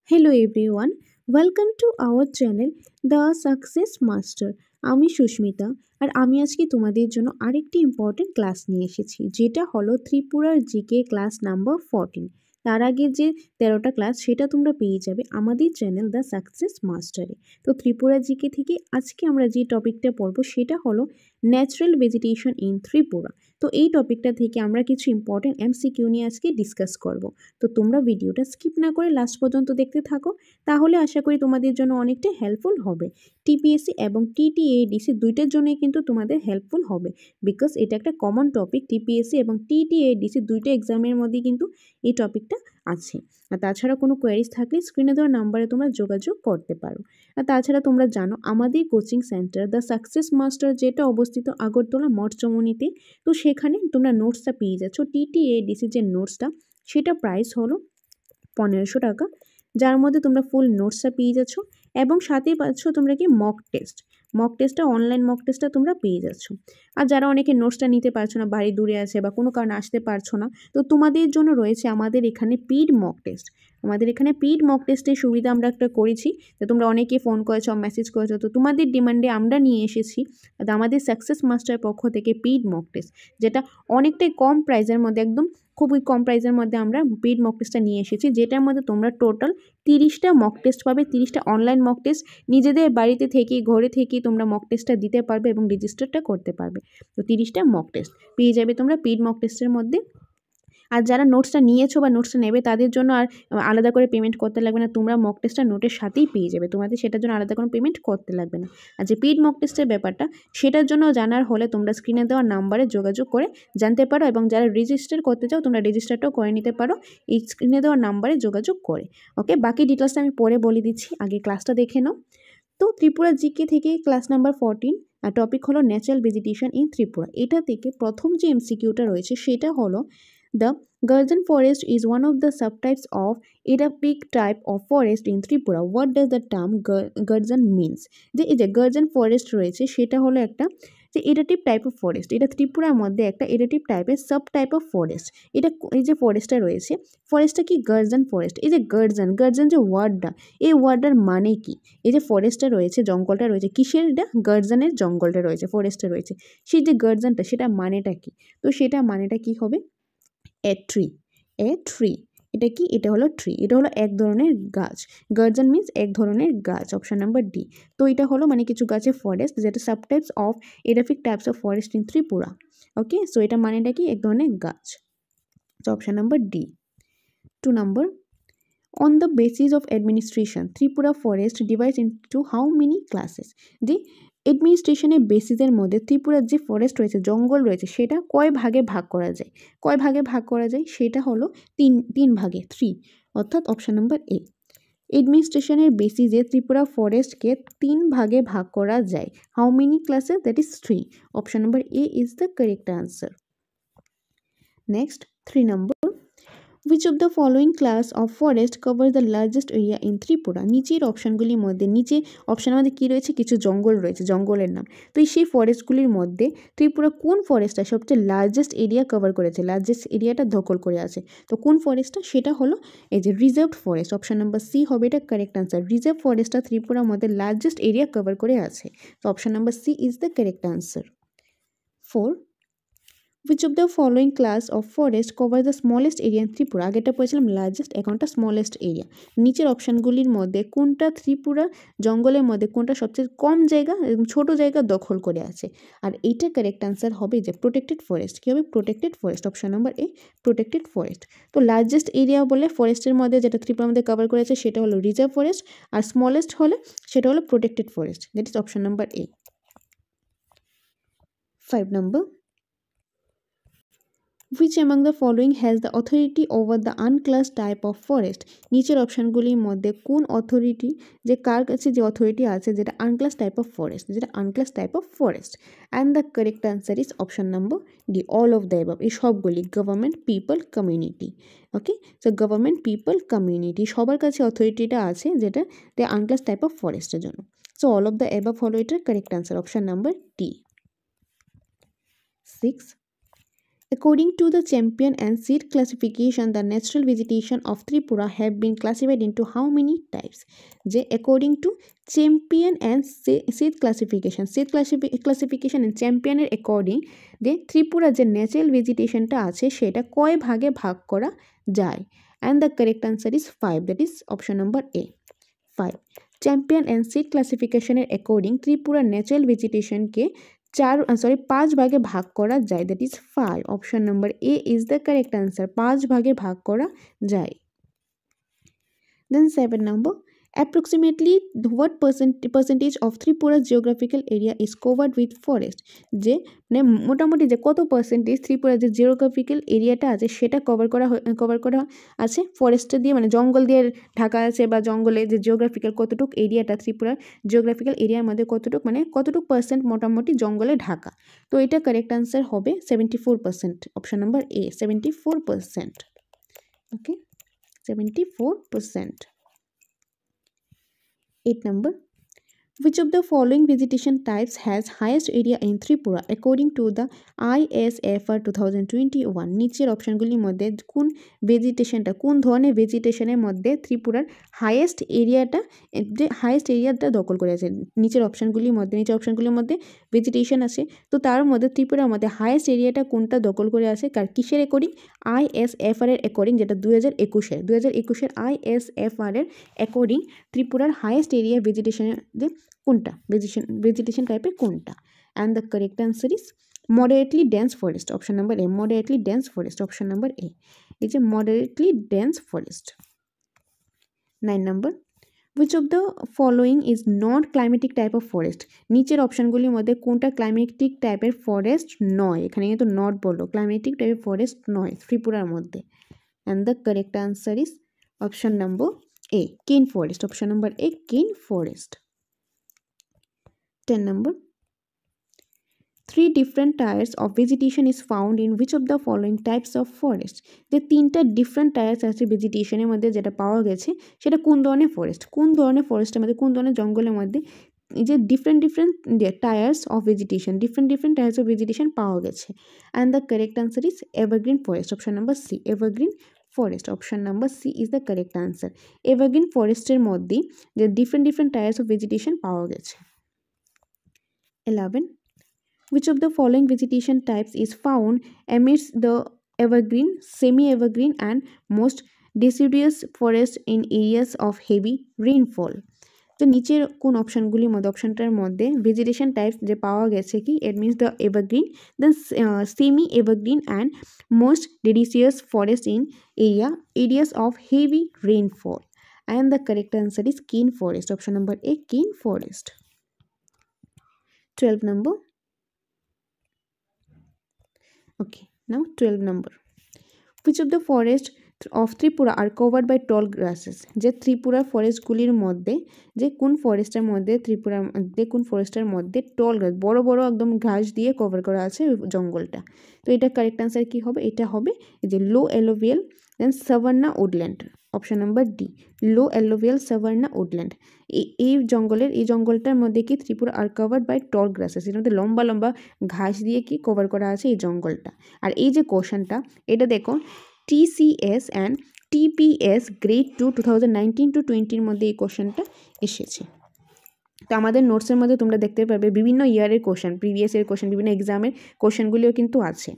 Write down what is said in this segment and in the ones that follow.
Hello everyone, welcome to our channel The Success Master. আমি সুস্মিতা আর আমি আজকে তোমাদের জন্য আরেকটি ইম্পর্টেন্ট ক্লাস নিয়ে এসেছি, যেটা হলো ত্রিপুরার জিকে ক্লাস নাম্বার 14। তার আগে যে 13টা ক্লাস সেটা তোমরা পেয়ে যাবে আমাদের চ্যানেল দ্য সাকসেস মাস্টারে। তো ত্রিপুরা জিকে থেকে আজকে আমরা যে টপিকটা পড়বো সেটা হলো ন্যাচারাল ভেজিটেশন ইন ত্রিপুরা। তো এই টপিকটা থেকে আমরা কিছু ইম্পর্টেন্ট এমসিকিউ নিয়ে আজকে ডিসকাস করব। তো তোমরা ভিডিওটা স্কিপ না করে লাস্ট পর্যন্ত দেখতে থাকো, তাহলে আশা করি তোমাদের জন্য অনেকটা হেল্পফুল হবে। টিপিএসসি এবং টিটিএডিসি দুইটার জন্যই কিন্তু তোমাদের হেল্পফুল হবে, বিকজ এটা একটা কমন টপিক। টিপিএসসি এবং টিটিএডিসি দুইটা এক্সামের মধ্যে কিন্তু এই টপিকটা আছে। আর তাছাড়া কোনো কোয়ারিজ থাকলে স্ক্রিনে দেওয়া নাম্বারে তোমরা যোগাযোগ করতে পারো। আর তাছাড়া তোমরা জানো আমাদের coaching centre the success master, যেটা অবস্থিত আগরতলা মঠচমনিতে, তো সেখানে তোমরা নোটসটা পেয়ে যাচ্ছ। টিটিএডিসি যে নোটসটা সেটা প্রাইস হলো 1500 টাকা, যার মধ্যে তোমরা ফুল নোটসটা পেয়ে যাচ্ছ এবং সাথেই পাচ্ছ তোমরা কি মক টেস্টটা অনলাইন মক টেস্টটা তোমরা পেয়ে যাচ্ছ। আর যারা অনেকে নোটসটা নিতে পারছো না, বাড়ি দূরে আছে বা কোনো কারণে আসতে পারছো না, তো তোমাদের জন্য রয়েছে আমাদের এখানে পেইড মক টেস্ট। আমাদের এখানে পেইড মক টেস্টের সুবিধা আমরা একটা করেছি। তো তোমরা অনেকে ফোন করেছো, মেসেজ করেছো, তো তোমাদের ডিমান্ডে আমরা নিয়ে এসেছি আমাদের সাকসেস মাস্টারের পক্ষ থেকে পেইড মক টেস্ট, যেটা অনেকটাই কম প্রাইসের মধ্যে, একদম খুবই কম প্রাইসের মধ্যে আমরা পেইড মক টেস্টটা নিয়ে এসেছি, যেটার মধ্যে তোমরা টোটাল 30টা মক টেস্ট পাবে। 30টা অনলাইন মক টেস্ট, নিজেদের বাড়িতে থেকে ঘরে থেকে তোমরা মক টেস্টটা দিতে পারবে এবং রেজিস্টারটা করতে পারবে। তো 30টা মক টেস্ট পেয়ে যাবে তোমরা পেইড মক টেস্টের মধ্যে। আর যারা নোটসটা নিয়েছো বা নোটসটা নেবে তাদের জন্য আর আলাদা করে পেমেন্ট করতে লাগবে না, তোমরা মক টেস্টটা নোটের সাথেই পেয়ে যাবে, তোমাদের সেটার জন্য আলাদা কোনো পেমেন্ট করতে লাগবে না। আর যে পেইড মক টেস্টের ব্যাপারটা, সেটার জন্য জানার হলে তোমরা স্ক্রিনে দেওয়া নাম্বারে যোগাযোগ করে জানতে পারো, এবং যারা রেজিস্টার করতে চাও তোমরা রেজিস্টারটাও করে নিতে পারো এই স্ক্রিনে দেওয়া নাম্বারে যোগাযোগ করে। ওকে, বাকি ডিটেলসটা আমি পরে বলে দিচ্ছি, আগে ক্লাসটা দেখে নাও। তো ত্রিপুরা জিকে থেকে ক্লাস নাম্বার 14, আর টপিক হলো ন্যাচারাল ভেজিটেশন ইন ত্রিপুরা। এটা থেকে প্রথম যে এমসিকিউটা রয়েছে সেটা হলো the Garden forest is one of the subtypes of Edaphic type of forest in Tripura. What does the term Garden means? যে এই যে গার্জন ফরেস্ট রয়েছে সেটা হলো একটা যে এডাটিভ টাইপ অফ ফরেস্ট। এটা ত্রিপুরার মধ্যে একটা এডাটিভ টাইপের সাব টাইপ অফ ফরেস্ট। এটা এই যে ফরেস্টটা রয়েছে, ফরেস্টটা কি গার্জন ফরেস্ট। এই যে গার্জন যে ওয়ার্ডটা, এই ওয়ার্ডটার মানে কি? এই যে ফরেস্টটা রয়েছে, জঙ্গলটা রয়েছে, কিসের এটা? গার্জনের জঙ্গলটা রয়েছে, ফরেস্টটা রয়েছে, সেই যে গার্জনটা সেটা মানেটা কি? তো সেটা মানেটা কি হবে? A tree. এটা কি? এটা হলো ট্রি, এটা হলো এক ধরনের গাছ। গার্জন মিন্স এক ধরনের গাছ, অপশন নাম্বার ডি। তো এটা হলো মানে কিছু গাছের ফরেস্ট, যেটা subtypes of edaphic types of forest in Tripura. Okay, so এটা মানেটা কি? এক ধরনের গাছ। তো অপশন নাম্বার ডি। 2 নম্বর, on the basis of administration Tripura forest divides into how many classes. যে অ্যাডমিনিস্ট্রেশনের বেসিসের মধ্যে ত্রিপুরার যে ফরেস্ট রয়েছে, জঙ্গল রয়েছে, সেটা কয় ভাগে ভাগ করা যায়? কয় ভাগে ভাগ করা যায়? সেটা হলো তিন ভাগে, 3, অর্থাৎ অপশন নাম্বার এ। অ্যাডমিনিস্ট্রেশনের বেসিসে ত্রিপুরা ফরেস্টকে 3 ভাগে ভাগ করা যায়। How many classes? That is 3। Option number A is the correct answer. Next 3 number, which of the following class of forest covers the largest area in Tripura? নিচের অপশানগুলির মধ্যে, নিচে অপশানের মধ্যে কী রয়েছে? কিছু জঙ্গল রয়েছে, জঙ্গলের নাম। তো সেই ফরেস্টগুলির মধ্যে ত্রিপুরা কোন ফরেস্টটা সবচেয়ে লার্জেস্ট এরিয়া কভার করেছে, লার্জেস্ট এরিয়াটা দখল করে আছে? তো কোন ফরেস্টটা? সেটা হলো এই যে reserved forest. Option number C হবে এটা কারেক্ট আনসার। রিজার্ভ ফরেস্টটা ত্রিপুরার মধ্যে লার্জেস্ট এরিয়া কভার করে আছে। তো option number C is the correct answer. 4, which of the following class of forest covers the smallest area in Tripura? আগেটা পড়েছিলাম লার্জেস্ট, এখনটা স্মলেস্ট এরিয়া। নিচের অপশানগুলির মধ্যে কোনটা ত্রিপুরা জঙ্গলের মধ্যে কোনটা সবচেয়ে কম জায়গা এবং ছোট জায়গা দখল করে আছে? আর এইটা কারেক্ট আনসার হবে যে প্রোটেক্টেড ফরেস্ট। কী হবে? Protected forest, option number A, protected forest. তো লার্জেস্ট এরিয়া বলে ফরেস্টের মধ্যে যেটা ত্রিপুরার মধ্যে কভার করেছে সেটা হলো রিজার্ভ ফরেস্ট, আর স্মলেস্ট হলে সেটা হলো protected forest, that is option number A. 5 number, which among the following has the authority over the unclassed type of forest? নিচের অপশানগুলির মধ্যে কোন অথরিটি, যে কার কাছে যে অথরিটি আছে যেটা আনক্লাস টাইপ অফ ফরেস্ট, যেটা unclass type of forest? And the correct answer is option number D, all of the above. এই সবগুলি government, people, community. Okay, so government, people, community সবার কাছে অথরিটিটা আছে যেটা আনক্লাস টাইপ অফ ফরেস্টের জন্য। So all of the above হলো এটার correct answer, option number D. 6, According to the champion and seed classification, the natural vegetation of Tripura have been classified into how many types? যে according to champion and seed classification, classification and champion এর according যে ত্রিপুরা যে natural ভেজিটেশনটা আছে সেটা কয় ভাগে ভাগ করা যায়? And the correct answer is 5, that is option number A, 5. Champion and Seth ক্লাসিফিকেশনের অ্যাকর্ডিং ত্রিপুরার ন্যাচারাল ভেজিটেশনকে 5 ভাগে ভাগ করা যায়, that is 5. Option number A is the correct answer, 5 ভাগে ভাগ করা যায়। দেন 7 নম্বর, approximately what percentage of Tripura's geographical area is covered with forest? যে মানে মোটামুটি যে কত পার্সেন্টেজ ত্রিপুরার যে জিওগ্রাফিক্যাল এরিয়াটা আছে সেটা কভার করা আছে ফরেস্ট দিয়ে, মানে জঙ্গল দিয়ে ঢাকা আছে, বা জঙ্গলে যে জিওগ্রাফিক্যাল কতটুক এরিয়াটা ত্রিপুরার জিওগ্রাফিক্যাল এরিয়ার মধ্যে কতটুক পার্সেন্ট মোটামুটি জঙ্গলে ঢাকা। তো এটা কারেক্ট আনসার হবে 74%, option number A 74%। Okay, 74%। 8 number, which of the following vegetation types has highest area in Tripura according to the ISFR 2021? নিচের অপশনগুলির মধ্যে কোন ভেজিটেশনটা, কোন ধরনের ভেজিটেশনের মধ্যে ত্রিপুরার হাইয়েস্ট এরিয়াটা দখল করে আছে? নিচের অপশনগুলির মধ্যে ভেজিটেশন আছে, তো তার মধ্যে ত্রিপুরার মধ্যে হাইয়েস্ট এরিয়াটা কোনটা দখল করে আছে, কিসের অ্যাকর্ডিং? ISFR এর অ্যাকর্ডিং, যেটা 2021-এর ISFR এর অ্যাকর্ডিং ত্রিপুরার হাইয়েস্ট এরিয়া ভেজিটেশনের কোনটা, ভেজিটেশন টাইপের কোনটা? And the correct answer is moderately dense forest, option number A, moderately dense forest, option number A is a moderately dense forest। 9 number, which of the following is not climatic type of forest? নিচের অপশনগুলির মধ্যে কোনটা climatic টাইপের forest নয়? এখানে কিন্তু not বললো, climatic টাইপের forest নয় ত্রিপুরার মধ্যে। And the correct answer is option number এ, কেন ফরেস্ট, অপশন নাম্বার এ, কেন forest. 10 number, 3 different types of vegetation is found in which of the following types of forest? যে 3টা ডিফারেন্ট টায়ার্স আছে ভেজিটেশনের মধ্যে যেটা পাওয়া গেছে সেটা কোন ধরনের ফরেস্টের মধ্যে, কোন ধরনের জঙ্গলের মধ্যে এই যে ডিফারেন্ট টায়ার্স অফ ভেজিটেশন পাওয়া গেছে? And the correct answer is evergreen forest, option number C, evergreen forest, option number C is the correct answer. Evergreen ফরেস্টের মধ্যে যে ডিফারেন্ট টায়ার্স অফ ভেজিটেশন পাওয়া গেছে। 11. Which of the following vegetation types is found amidst the evergreen, semi-evergreen and most deciduous forest in areas of heavy rainfall? তো নিচের কোন অপশনটার মধ্যে vegetation types যে পাওয়া গেছে কি, it means the evergreen, then semi-evergreen and most deciduous forest in areas of heavy rainfall? And the correct answer is cane forest, option number A, cane forest। 12 number, okay, now 12 number, which of the forest of Tripura are covered by tall grasses? যে ত্রিপুরা ফরেস্টগুলির মধ্যে যে কোন ফরেস্টের মধ্যে টল গাছ, বড় বড় একদম ঘাস দিয়ে কভার করা আছে জঙ্গলটা? তো এটা কারেক্ট আনসার কি হবে? এটা হবে যে লো অ্যালোভিয়াল দেন সাভান্না উডল্যান্ড, অপশন নাম্বার ডি, লো অ্যালোভিয়াল সাভান্না উডল্যান্ড। এই জঙ্গলটার মধ্যে কি ত্রিপুরা আর কভার্ড বাই টল গ্রাসেস, এর মধ্যে লম্বা লম্বা ঘাস দিয়ে কি কভার করা আছে এই জঙ্গলটা। আর এই যে কোশ্চেনটা, এটা দেখো TCS অ্যান্ড TPS গ্রেড 2 2019-20 মধ্যে এই কোশ্চেনটা এসেছে। তো আমাদের নোটসের মধ্যে তোমরা দেখতে পারবে বিভিন্ন ইয়ারের কোশ্চেন, প্রিভিয়াস ইয়ার কোশ্চেন, বিভিন্ন এক্সামের কোশ্চেনগুলিও কিন্তু আছে।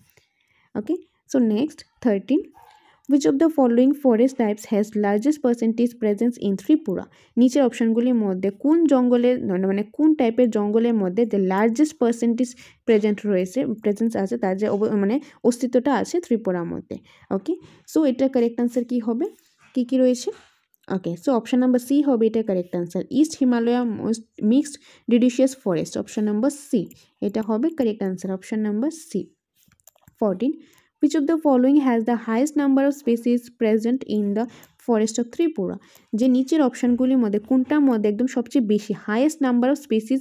ওকে, so next 13, which of the following forest types has largest percentage presence in Tripura? নিচের অপশনগুলির মধ্যে কোন জঙ্গলের মানে কোন টাইপের জঙ্গলের মধ্যে the largest percentage প্রেজেন্স আছে, তার যে মানে অস্তিত্বটা আছে ত্রিপুরার মধ্যে? ওকে, সো এটা কারেক্ট আনসার কি হবে, কি রয়েছে? ওকে, সো অপশন নাম্বার সি হবে এটা correct answer, east Himalaya mixed deciduous forest, option number C, এটা হবে correct answer, option number C. 14, which of the following has the highest number of species present in the forest of Tripura? যে নিচের অপশনগুলির মধ্যে কোনটার মধ্যে একদম সবচেয়ে বেশি হাইয়েস্ট নাম্বার অফ স্পিসিস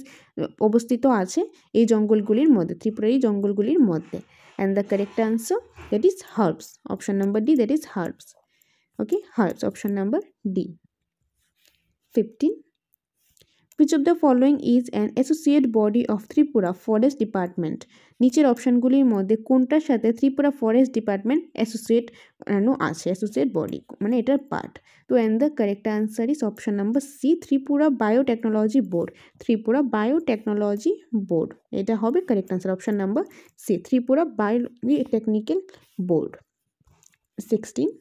অবস্থিত আছে এই জঙ্গলগুলির মধ্যে, ত্রিপুরার এই জঙ্গলগুলির মধ্যে? And the correct answer that is herbs, option number D, that is herbs. Okay, herbs, option number D. 15, Which of the following is an associate body of Tripura Forest Department? নিচের অপশনগুলির মধ্যে কোনটার সাথে ত্রিপুরা ফরেস্ট ডিপার্টমেন্ট অ্যাসোসিয়েট আছে, associate body মানে এটার part. তো and the correct answer is option number C, Tripura biotechnology board. Tripura biotechnology board, এটা হবে correct answer, option number C, Tripura biotechnical board. 16.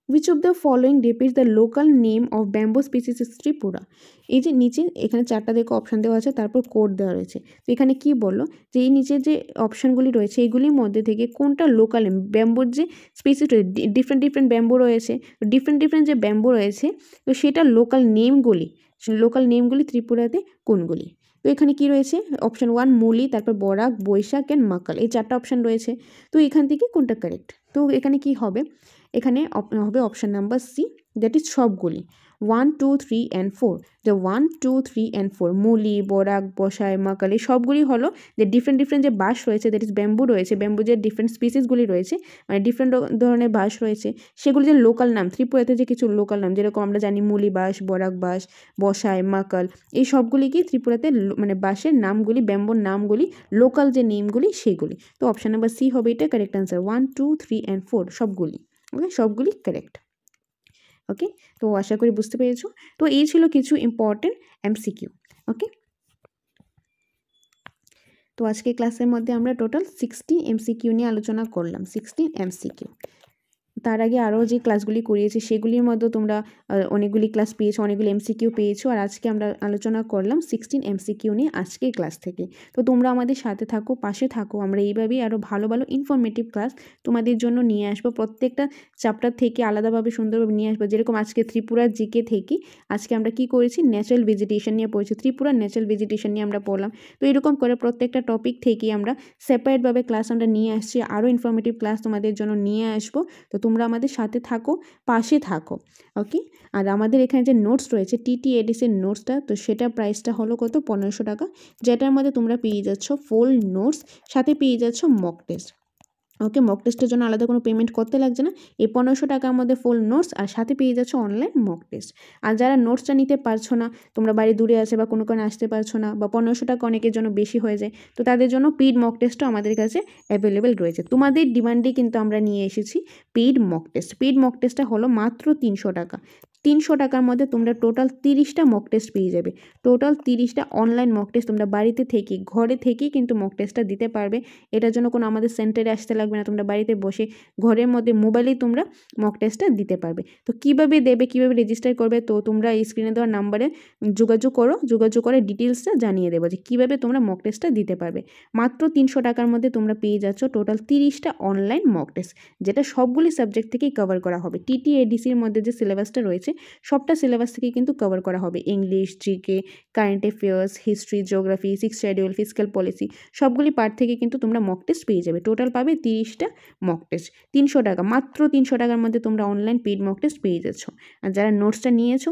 Which of the following depicts the local name of bamboo species is Tripura? এই যে নিচে এখানে চারটা দেখো option দেওয়া আছে, তারপর কোড দেওয়া রয়েছে। তো এখানে কি বললো যে এই নিচে যে অপশানগুলি রয়েছে এইগুলির মধ্যে থেকে কোনটা লোকাল নেম, ব্যাম্বুর যে স্পিসিস রয়েছে, ডিফারেন্ট ব্যাম্বু রয়েছে, ডিফারেন্ট যে ব্যাম্বু রয়েছে, তো সেটা লোকাল নেমগুলি ত্রিপুরাতে কোনগুলি? তো এখানে কি রয়েছে, অপশান 1 মুলি, তারপর বরাক, বৈশাখ অ্যান্ড মাকাল, এই চারটা অপশান রয়েছে। তো এখান থেকে কোনটা কারেক্ট? তো এখানে কি হবে, এখানে হবে option number C, that is সবগুলি, 1, 2, 3 and 4। যে 1, 2, 3 and 4 মুলি, বরাক, বসাই, মাকাল, এই সবগুলি হলো যে ডিফারেন্ট যে বাঁশ রয়েছে, দ্যাট ইজ ব্যাম্বু রয়েছে, ব্যাম্বু যে ডিফারেন্ট স্পিসিসগুলি রয়েছে, মানে ডিফারেন্ট ধরনের বাঁশ রয়েছে, সেগুলি যে লোকাল নাম, ত্রিপুরাতে যে কিছু লোকাল নাম, যেরকম আমরা জানি মুলি বাঁশ, বরাক বাঁশ, বসাই, মাকাল, এই সবগুলিকে ত্রিপুরাতে মানে বাঁশের নামগুলি, ব্যাম্বুর নামগুলি, লোকাল যে নেমগুলি সেগুলি। তো অপশান নাম্বার সি হবে এটা কারেক্ট আনসার, 1, 2, 3 and 4 সবগুলি। ওকে, সবগুলি কারেক্ট। ওকে, তো আশা করি বুঝতে পেরেছো। তো এই ছিল কিছু ইম্পর্টেন্ট এমসিকিউ। ওকে, তো আজকে ক্লাসের মধ্যে আমরা টোটাল 16 এমসিকিউ নিয়ে আলোচনা করলাম, 16 এমসিকিউ। তার আগে আরও যে ক্লাসগুলি করিয়েছি সেগুলির মধ্যেও তোমরা অনেকগুলি ক্লাস পেয়েছো, অনেকগুলি এমসিকিউ পেয়েছো, আর আজকে আমরা আলোচনা করলাম 16 এমসিকিউ নিয়ে আজকের ক্লাস থেকে। তো তোমরা আমাদের সাথে থাকো, পাশে থাকো, আমরা এইভাবেই আরও ভালো ইনফরমেটিভ ক্লাস তোমাদের জন্য নিয়ে আসবো, প্রত্যেকটা চ্যাপ্টার থেকে আলাদাভাবে সুন্দরভাবে নিয়ে আসবো। যেরকম আজকে ত্রিপুরার জিকে থেকে আজকে আমরা কি করেছি, ন্যাচারাল ভেজিটেশন নিয়ে পড়েছি, ত্রিপুরার ন্যাচারাল ভেজিটেশন নিয়ে আমরা পড়লাম। তো এরকম করে প্রত্যেকটা টপিক থেকে আমরা সেপারেটভাবে ক্লাস আমরা নিয়ে আসছি, আরও ইনফরমেটিভ ক্লাস তোমাদের জন্য নিয়ে আসবো। তো তোমরা আমাদের সাথে থাকো, পাশে থাকো। ওকে, আর আমাদের এখানে যে নোটস রয়েছে TTADCর নোটসটা, তো সেটা প্রাইসটা হলো কত, 1500 টাকা, যেটার মধ্যে তোমরা পেয়ে যাচ্ছ ফুল নোটস, সাথে পেয়ে যাচ্ছ মক টেস্ট। ওকে, মক টেস্টের জন্য আলাদা কোনো পেমেন্ট করতে লাগছে না, এই 1500 টাকার মধ্যে ফুল নোটস আর সাথে পেয়ে যাচ্ছ অনলাইন মক টেস্ট। আর যারা নোটসটা নিতে পারছো না, তোমরা বাড়ি দূরে আছে বা কোনো কারণে আসতে পারছো না, বা 1500 টাকা অনেকের জন্য বেশি হয়ে যায়, তো তাদের জন্য পেইড মক টেস্টও আমাদের কাছে অ্যাভেলেবেল রয়েছে। তোমাদের ডিমান্ডে কিন্তু আমরা নিয়ে এসেছি paid mock test. Paid mock টেস্টটা হলো মাত্র 300 টাকা। 300 টাকার মধ্যে তোমরা টোটাল 30টা মক টেস্ট পেয়ে যাবে, টোটাল 30টা অনলাইন মক টেস্ট তোমরা বাড়িতে থেকে, ঘরে থেকেই কিন্তু মক টেস্টটা দিতে পারবে। এটার জন্য কোনো আমাদের সেন্টারে আসতে লাগবে না, তোমরা বাড়িতে বসে ঘরের মধ্যে মোবাইলেই তোমরা মক টেস্টটা দিতে পারবে। তো কীভাবে দেবে, কীভাবে রেজিস্টার করবে, তো তোমরা এই স্ক্রিনে দেওয়ার নাম্বারে যোগাযোগ করে ডিটেলসটা জানিয়ে দেবো যে কীভাবে তোমরা মক টেস্টটা দিতে পারবে। মাত্র 300 টাকার মধ্যে তোমরা পেয়ে যাচ্ছ টোটাল 30টা অনলাইন মক টেস্ট, যেটা সবগুলি সাবজেক্ট থেকেই কভার করা হবে। TTADCর মধ্যে যে সিলেবাসটা রয়েছে সবটা সিলেবাস থেকে কিন্তু কভার করা হবে, English, GK, current affairs, history, geography, 6th schedule, physical policy, সবগুলি পার্ট থেকে কিন্তু তোমরা মক টেস্ট পেয়ে যাবে। টোটাল পাবে 30টা মক টেস্ট, 300 টাকা, মাত্র 300 টাকার মধ্যে তোমরা অনলাইন পেইড মক টেস্ট পেয়ে যাচ্ছ। আর যারা নোটসটা নিয়েছো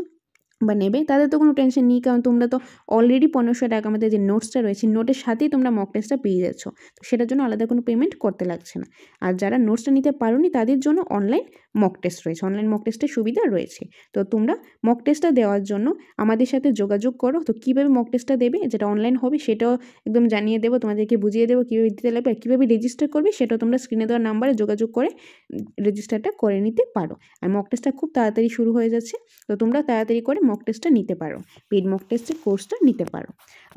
বা নেবে তাদের তো কোনো টেনশন নেই, কারণ তোমরা তো অলরেডি 1500 টাকা আমাদের যে নোটসটা রয়েছে নোটের সাথেই তোমরা মক টেস্টটা পেয়ে যাচ্ছ, তো সেটার জন্য আলাদা কোনো পেমেন্ট করতে লাগছে না। আর যারা নোটসটা নিতে পারোনি তাদের জন্য অনলাইন মক টেস্ট রয়েছে, অনলাইন মক টেস্টের সুবিধা রয়েছে। তো তোমরা মক টেস্টটা দেওয়ার জন্য আমাদের সাথে যোগাযোগ করো। তো কীভাবে মক টেস্টটা দেবে, যেটা অনলাইন হবে সেটাও একদম জানিয়ে দেবো, তোমাদেরকে বুঝিয়ে দেবো কীভাবে দিতে লাগবে, আর কীভাবে রেজিস্টার করবে সেটাও তোমরা স্ক্রিনে দেওয়ার নাম্বারে যোগাযোগ করে রেজিস্টারটা করে নিতে পারো। আর মক টেস্টটা খুব তাড়াতাড়ি শুরু হয়ে যাচ্ছে, তো তোমরা তাড়াতাড়ি করে মক টেস্টটা নিতে পারো, পেইড মক টেস্টের কোর্সটা নিতে পারো।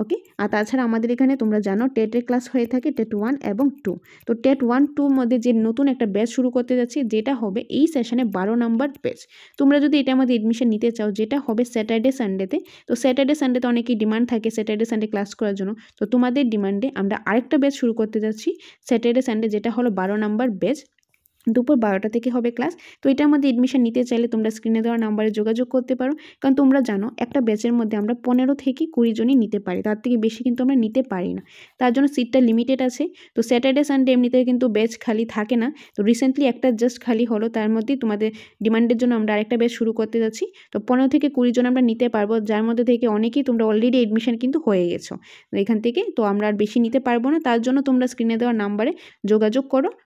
ওকে, আর তাছাড়া আমাদের এখানে তোমরা জানো টেটের ক্লাস হয়ে থাকে, টেট 1 এবং 2। তো টেট 1, 2 মধ্যে যে নতুন একটা ব্যাচ শুরু করতে যাচ্ছি, যেটা হবে এই সেশনে 12 নাম্বার ব্যাচ। তোমরা যদি এটার মধ্যে এডমিশন নিতে চাও, যেটা হবে স্যাটারডে সানডেতে, তো স্যাটারডে সানডেতে অনেকেই ডিমান্ড থাকে স্যাটারডে সানডে ক্লাস করার জন্য, তো তোমাদের ডিমান্ডে আমরা আরেকটা ব্যাচ শুরু করতে যাচ্ছি স্যাটারডে সানডে, যেটা হলো 12 নাম্বার ব্যাচ, দুপুর 12টা থেকে হবে ক্লাস। তো এটার মধ্যে এডমিশন নিতে চাইলে তোমরা স্ক্রিনে দেওয়া নাম্বারে যোগাযোগ করতে পারো, কারণ তোমরা জানো একটা ব্যাচের মধ্যে আমরা 15 থেকে 20 জনই নিতে পারি, তার থেকে বেশি কিন্তু আমরা নিতে পারি না, তার জন্য সিটটা লিমিটেড আছে। তো স্যাটারডে সানডে এমনিতে কিন্তু ব্যাচ খালি থাকে না, তো রিসেন্টলি একটা জাস্ট খালি হলো, তার মধ্যেই তোমাদের ডিমান্ডের জন্য আমরা আরেকটা ব্যাচ শুরু করতে যাচ্ছি। তো 15 থেকে 20 জন আমরা নিতে পারবো, যার মধ্যে থেকে অনেকেই তোমরা অলরেডি এডমিশন কিন্তু হয়ে গেছো এখান থেকে, তো আমরা আর বেশি নিতে পারবো না, তার জন্য তোমরা স্ক্রিনে দেওয়া নাম্বারে যোগাযোগ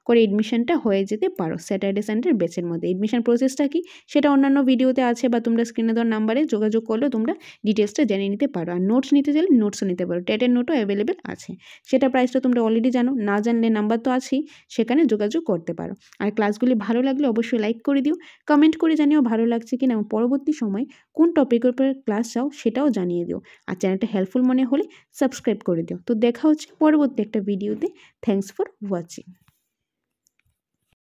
করে এডমিশনটা হয়ে যেতে নিতে পারো স্যাটারডে সানডের ব্যাচের মধ্যে। এডমিশন প্রসেসটা কি সেটা অন্যান্য ভিডিওতে আছে, বা তোমরা স্ক্রিনে দেওয়ার নাম্বারে যোগাযোগ করলেও তোমরা ডিটেলসটা জেনে নিতে পারো। আর নোটস নিতে চাইলে নোটসও নিতে পারো, টেটের নোটও অ্যাভেলেবেল আছে। সেটা প্রাইসটা তোমরা অলরেডি জানো, না জানলে নাম্বার তো আছেই, সেখানে যোগাযোগ করতে পারো। আর ক্লাসগুলি ভালো লাগলে অবশ্যই লাইক করে দিও, কমেন্ট করে জানিও ভালো লাগছে কিনা, এবং পরবর্তী সময় কোন টপিকের উপর ক্লাস চাও সেটাও জানিয়ে দিও। আর চ্যানেলটা হেল্পফুল মনে হলে সাবস্ক্রাইব করে দিও। তো দেখা হচ্ছে পরবর্তী একটা ভিডিওতে। Thanks for watching.